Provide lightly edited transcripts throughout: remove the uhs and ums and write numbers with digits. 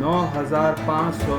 9500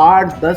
8-10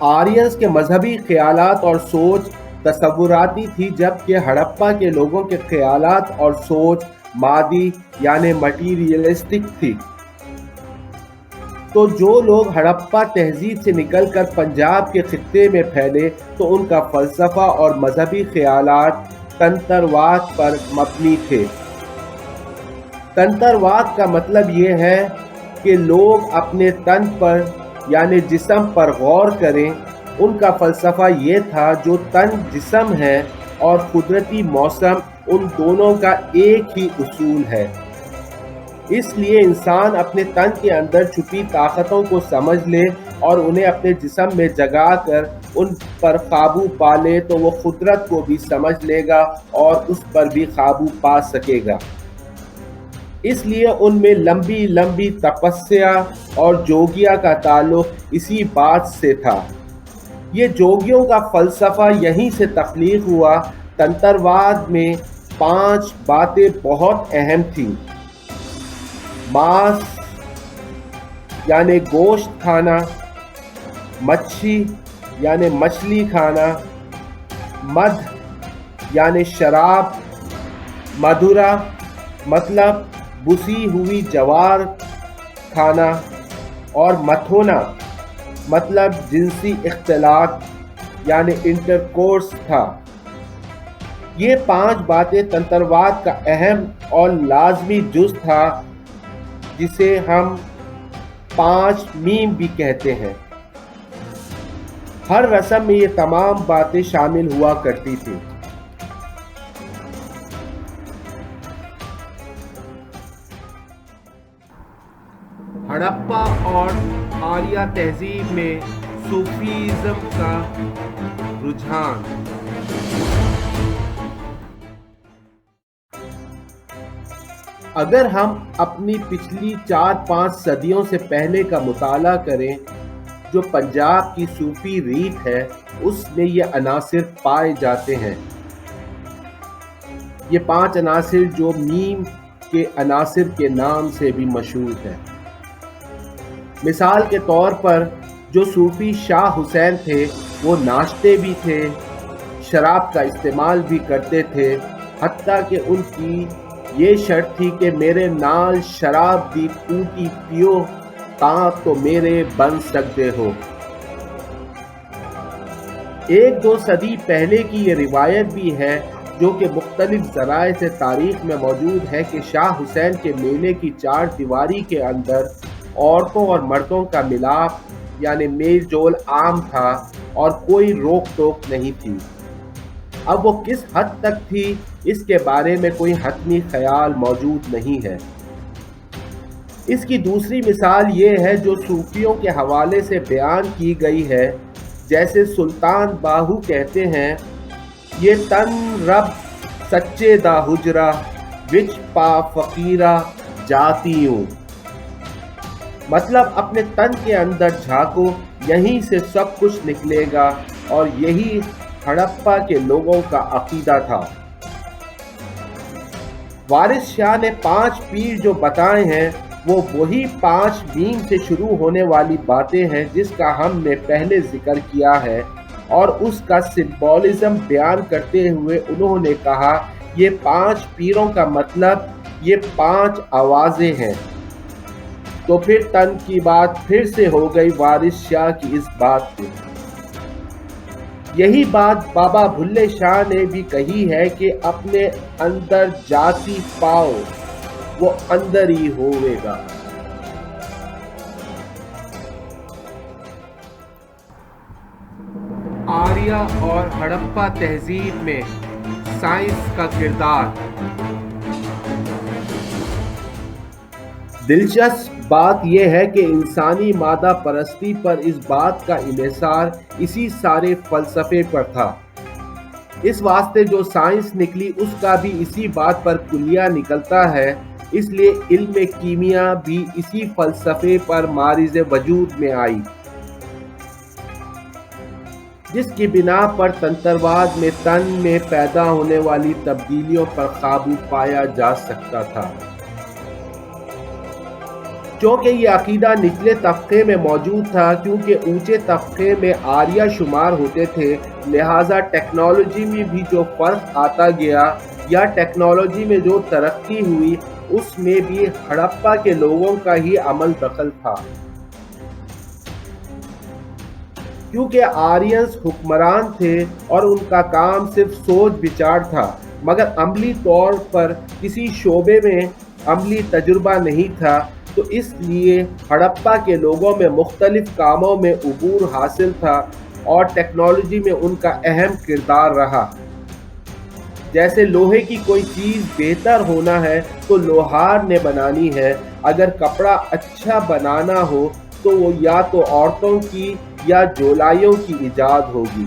Aryans کے مذہبی خیالات اور سوچ تصوراتی تھی، جبکہ ہڑپا کے لوگوں کے خیالات اور سوچ مادی یعنی مٹیریلسٹک تھی۔ تو جو لوگ ہڑپا تہذیب سے نکل کر پنجاب کے خطے میں پھیلے تو ان کا فلسفہ اور مذہبی خیالات تنترواد پر مبنی تھے۔ تنترواد کا مطلب یہ ہے کہ لوگ اپنے تن پر یعنی جسم پر غور کریں۔ ان کا فلسفہ یہ تھا جو تن جسم ہے اور قدرتی موسم، ان دونوں کا ایک ہی اصول ہے۔ اس لیے انسان اپنے تن کے اندر چھپی طاقتوں کو سمجھ لے اور انہیں اپنے جسم میں جگا کر ان پر قابو پا لے تو وہ قدرت کو بھی سمجھ لے گا اور اس پر بھی قابو پا سکے گا۔ اس لیے ان میں لمبی لمبی تپسیا اور جوگیا کا تعلق اسی بات سے تھا۔ یہ جوگیوں کا فلسفہ یہیں سے تخلیق ہوا۔ تنترواد میں 5 باتیں بہت اہم تھیں۔ ماس یعنی گوشت کھانا، مچھی یعنی مچھلی کھانا، مدھ یعنی شراب، مدھورا مطلب بسی ہوئی جوار کھانا، اور متھونا مطلب جنسی اختلاط یعنی انٹرکورس تھا۔ یہ 5 باتیں تنترواد کا اہم اور لازمی جز تھا، جسے ہم 5 میم بھی کہتے ہیں۔ ہر رسم میں یہ تمام باتیں شامل ہوا کرتی تھیں۔ ہڑپا اور آریہ تہذیب میں صوفیزم کا رجحان۔ اگر ہم اپنی پچھلی 4-5 صدیوں سے پہلے کا مطالعہ کریں جو پنجاب کی صوفی ریت ہے، اس میں یہ عناصر پائے جاتے ہیں۔ یہ 5 عناصر جو میم کے عناصر کے نام سے بھی مشہور ہیں۔ مثال کے طور پر جو صوفی شاہ حسین تھے وہ ناچتے بھی تھے، شراب کا استعمال بھی کرتے تھے، حتیٰ کہ ان کی یہ شرط تھی کہ میرے نال شراب دی پوٹی پیو تاں تو میرے بن سکتے ہو۔ 1-2 صدی پہلے کی یہ روایت بھی ہے جو کہ مختلف ذرائع سے تاریخ میں موجود ہے کہ شاہ حسین کے میلے کی 4 دیواری کے اندر عورتوں اور مردوں کا ملاپ یعنی میل جول عام تھا اور کوئی روک ٹوک نہیں تھی۔ اب وہ کس حد تک تھی اس کے بارے میں کوئی حتمی خیال موجود نہیں ہے۔ اس کی دوسری مثال یہ ہے جو صوفیوں کے حوالے سے بیان کی گئی ہے، جیسے سلطان باہو کہتے ہیں، یہ تن رب سچے دا حجرا وچ پا فقیرہ جاتیوں، مطلب اپنے تن کے اندر جھانکو، یہیں سے سب کچھ نکلے گا، اور یہی ہڑپا کے لوگوں کا عقیدہ تھا۔ وارث شاہ نے 5 پیر جو بتائے ہیں وہ وہی 5 میم سے شروع ہونے والی باتیں ہیں جس کا ہم نے پہلے ذکر کیا ہے، اور اس کا سمبولزم بیان کرتے ہوئے انہوں نے کہا یہ 5 پیروں کا مطلب یہ 5 آوازیں ہیں۔ تو پھر تن کی بات پھر سے ہو گئی وارث شاہ کی اس بات پہ۔ یہی بات بابا بھلے شاہ نے بھی کہی ہے کہ اپنے اندر جاتی پاؤ وہ اندر ہی ہوئے گا۔ آریہ اور ہڑپا تہذیب میں سائنس کا کردار۔ دلچسپ بات یہ ہے کہ انسانی مادہ پرستی پر اس بات کا انحصار اسی سارے فلسفے پر تھا۔ اس واسطے جو سائنس نکلی اس کا بھی اسی بات پر کلیہ نکلتا ہے، اس لیے علم کیمیا بھی اسی فلسفے پر مارز وجود میں آئی، جس کی بنا پر تنترواد میں تن میں پیدا ہونے والی تبدیلیوں پر قابو پایا جا سکتا تھا۔ چونکہ یہ عقیدہ نچلے طبقے میں موجود تھا، کیونکہ اونچے طبقے میں آریہ شمار ہوتے تھے، لہٰذا ٹیکنالوجی میں بھی جو فرق آتا گیا یا ٹیکنالوجی میں جو ترقی ہوئی اس میں بھی ہڑپا کے لوگوں کا ہی عمل دخل تھا، کیونکہ آرینز حکمران تھے اور ان کا کام صرف سوچ بچار تھا، مگر عملی طور پر کسی شعبے میں عملی تجربہ نہیں تھا، تو اس لیے ہڑپا کے لوگوں میں مختلف کاموں میں عبور حاصل تھا اور ٹیکنالوجی میں ان کا اہم کردار رہا۔ جیسے لوہے کی کوئی چیز بہتر ہونا ہے تو لوہار نے بنانی ہے، اگر کپڑا اچھا بنانا ہو تو وہ یا تو عورتوں کی یا جولائیوں کی ایجاد ہوگی،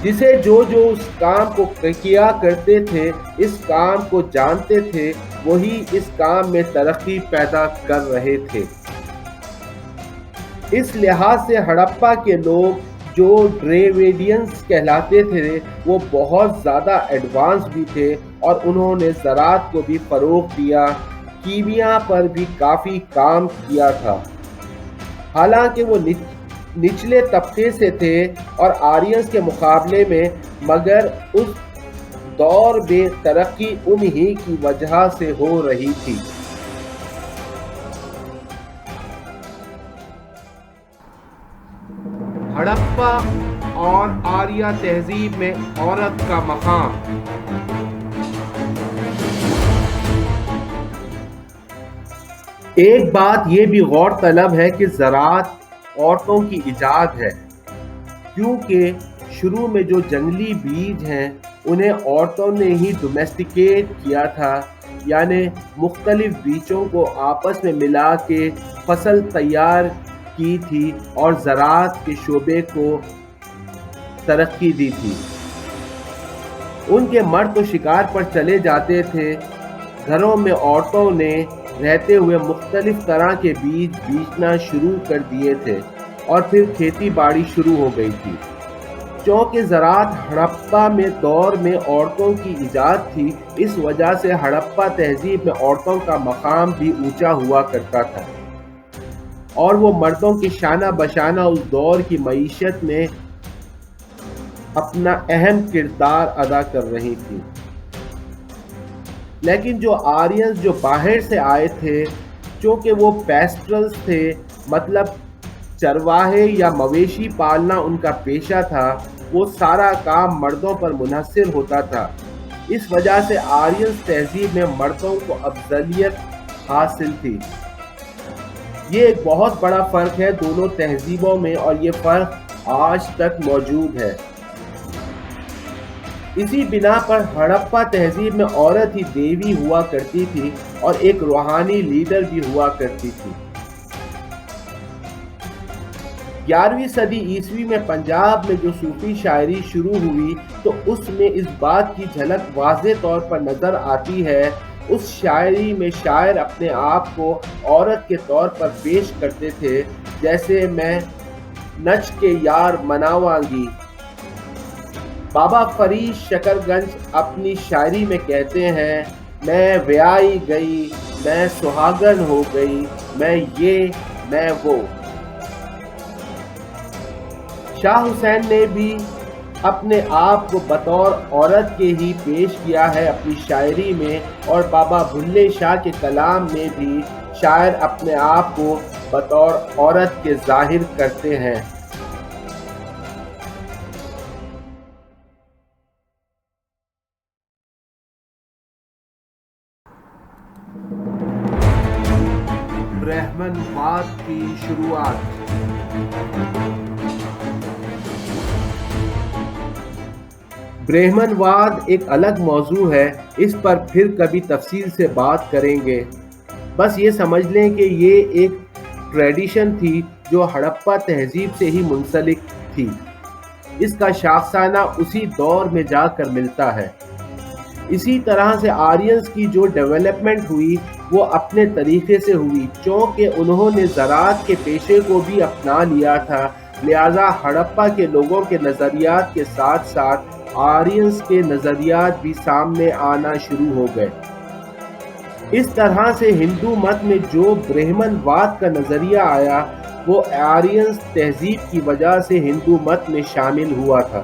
جسے جو اس کام کو کیا کرتے تھے، اس کام کو جانتے تھے، وہی اس کام میں ترقی پیدا کر رہے تھے۔ اس لحاظ سے ہڑپا کے لوگ جو ڈریویڈینز کہلاتے تھے وہ بہت زیادہ ایڈوانس بھی تھے اور انہوں نے زراعت کو بھی فروغ دیا، کیمیا پر بھی کافی کام کیا تھا۔ حالانکہ وہ نچلے طبقے سے تھے اور آرینز کے مقابلے میں، مگر اس دور میں ترقی انہی کی وجہ سے ہو رہی تھی۔ ہڑپا اور آریہ تہذیب میں عورت کا مقام۔ ایک بات یہ بھی غور طلب ہے کہ زراعت عورتوں کی ایجاد ہے، کیونکہ شروع میں جو جنگلی بیج ہیں انہیں عورتوں نے ہی ڈومیسٹیکیٹ کیا تھا، یعنی مختلف بیجوں کو آپس میں ملا کے فصل تیار کی تھی اور زراعت کے شعبے کو ترقی دی تھی۔ ان کے مرد تو شکار پر چلے جاتے تھے، گھروں میں عورتوں نے رہتے ہوئے مختلف طرح کے بیج بیچنا شروع کر دیے تھے اور پھر کھیتی باڑی شروع ہو گئی تھی۔ چونکہ زراعت ہڑپا میں دور میں عورتوں کی ایجاد تھی، اس وجہ سے ہڑپا تہذیب میں عورتوں کا مقام بھی اونچا ہوا کرتا تھا اور وہ مردوں کے شانہ بشانہ اس دور کی معیشت میں اپنا اہم کردار ادا کر رہی تھی۔ لیکن جو آرینز جو باہر سے آئے تھے، چونکہ وہ پیسٹرلز تھے، مطلب چرواہے یا مویشی پالنا ان کا پیشہ تھا، وہ سارا کام مردوں پر منحصر ہوتا تھا، اس وجہ سے آرینز تہذیب میں مردوں کو افضلیت حاصل تھی۔ یہ ایک بہت بڑا فرق ہے دونوں تہذیبوں میں اور یہ فرق آج تک موجود ہے۔ اسی بنا پر ہڑپا تہذیب میں عورت ہی دیوی ہوا کرتی تھی اور ایک روحانی لیڈر بھی ہوا کرتی تھی۔ 11ویں صدی عیسوی میں پنجاب میں جو صوفی شاعری شروع ہوئی تو اس میں اس بات کی جھلک واضح طور پر نظر آتی ہے۔ اس شاعری میں شاعر اپنے آپ کو عورت کے طور پر پیش کرتے تھے، جیسے میں نچ کے یار مناواں گی۔ بابا فرید شکر گنج اپنی شاعری میں کہتے ہیں، میں ویائی گئی، میں سہاگن ہو گئی، میں یہ میں وہ۔ شاہ حسین نے بھی اپنے آپ کو بطور عورت کے ہی پیش کیا ہے اپنی شاعری میں، اور بابا بھلے شاہ کے کلام میں بھی شاعر اپنے آپ کو بطور عورت کے ظاہر کرتے ہیں۔ برہمن واد کی شروعات۔ برہمن واد ایک الگ موضوع ہے، اس پر پھر کبھی تفصیل سے بات کریں گے۔ بس یہ سمجھ لیں کہ یہ ایک ٹریڈیشن تھی جو ہڑپا تہذیب سے ہی منسلک تھی، اس کا شاخسانہ اسی دور میں جا کر ملتا ہے۔ اسی طرح سے آرینز کی جو ڈیولپمنٹ ہوئی وہ اپنے طریقے سے ہوئی، چونکہ انہوں نے زراعت کے پیشے کو بھی اپنا لیا تھا، لہٰذا ہڑپا کے لوگوں کے نظریات کے ساتھ ساتھ آرینز کے نظریات بھی سامنے آنا شروع ہو گئے۔ اس طرح سے ہندو مت میں جو برہمن واد کا نظریہ آیا وہ آرینز تہذیب کی وجہ سے ہندو مت میں شامل ہوا تھا۔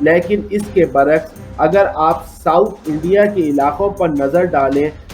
لیکن اس کے برعکس اگر آپ ساؤتھ انڈیا کے علاقوں پر نظر ڈالیں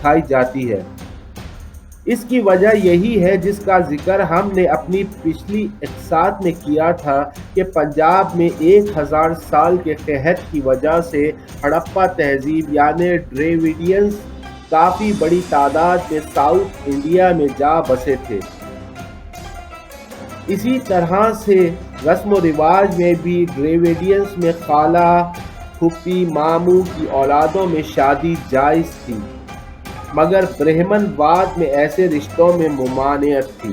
کھائی جاتی ہے۔ اس کی وجہ یہی ہے جس کا ذکر ہم نے اپنی پچھلی اقساط میں کیا تھا کہ پنجاب میں 1000 سال کے قحط کی وجہ سے ہڑپا تہذیب یعنی ڈریویڈینز کافی بڑی تعداد میں ساؤتھ انڈیا میں جا بسے تھے۔ اسی طرح سے رسم و رواج میں بھی ڈریویڈینز میں خالہ، پھوپھی، ماموں کی اولادوں میں شادی جائز تھی، مگر برہمن واد میں ایسے رشتوں میں ممانعت تھی۔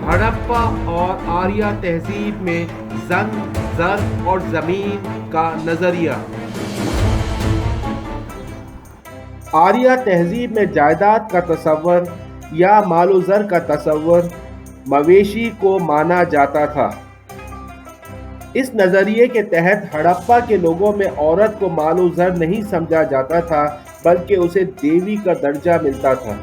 ہڑپا اور آریہ تہذیب میں زن، زر اور زمین کا نظریہ۔ آریہ تہذیب میں جائیداد کا تصور یا مال و زر کا تصور مویشی کو مانا جاتا تھا۔ اس نظریے کے تحت ہڑپا کے لوگوں میں عورت کو مال و زر نہیں سمجھا جاتا تھا بلکہ اسے دیوی کا درجہ ملتا تھا،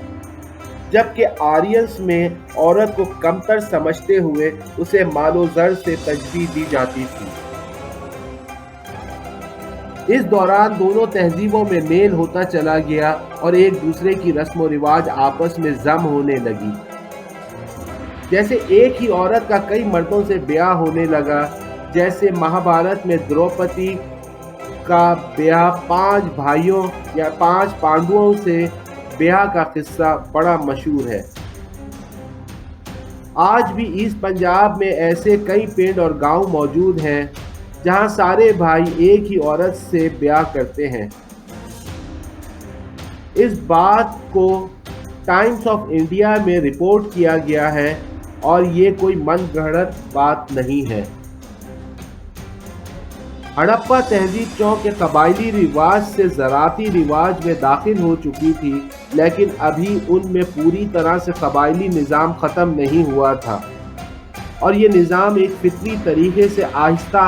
جبکہ آرینز میں عورت کو کمتر سمجھتے ہوئے اسے مال و زر سے تشبیہ دی جاتی تھی۔ اس دوران دونوں تہذیبوں میں میل ہوتا چلا گیا اور ایک دوسرے کی رسم و رواج آپس میں ضم ہونے لگی۔ جیسے ایک ہی عورت کا کئی مردوں سے بیاہ ہونے لگا، جیسے مہابھارت میں دروپدی کا بیاہ 5 بھائیوں یا 5 پانڈوؤں سے بیاہ کا قصہ بڑا مشہور ہے۔ آج بھی ایسٹ پنجاب میں ایسے کئی پنڈ اور گاؤں موجود ہیں جہاں سارے بھائی ایک ہی عورت سے بیاہ کرتے ہیں۔ اس بات کو ٹائمز آف انڈیا میں رپورٹ کیا گیا ہے اور یہ کوئی من گھڑت بات نہیں ہے۔ ہڑپا تہذیب چونکہ قبائلی رواج سے زراعتی رواج میں داخل ہو چکی تھی، لیکن ابھی ان میں پوری طرح سے قبائلی نظام ختم نہیں ہوا تھا، اور یہ نظام ایک فطری طریقے سے آہستہ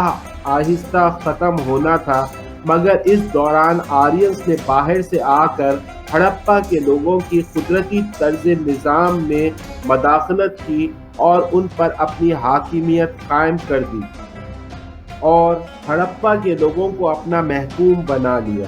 آہستہ ختم ہونا تھا۔ مگر اس دوران آرینز نے باہر سے آ کر ہڑپا کے لوگوں کی قدرتی طرز نظام میں مداخلت کی اور ان پر اپنی حاکمیت قائم کر دی اور ہڑپا کے لوگوں کو اپنا محکوم بنا لیا۔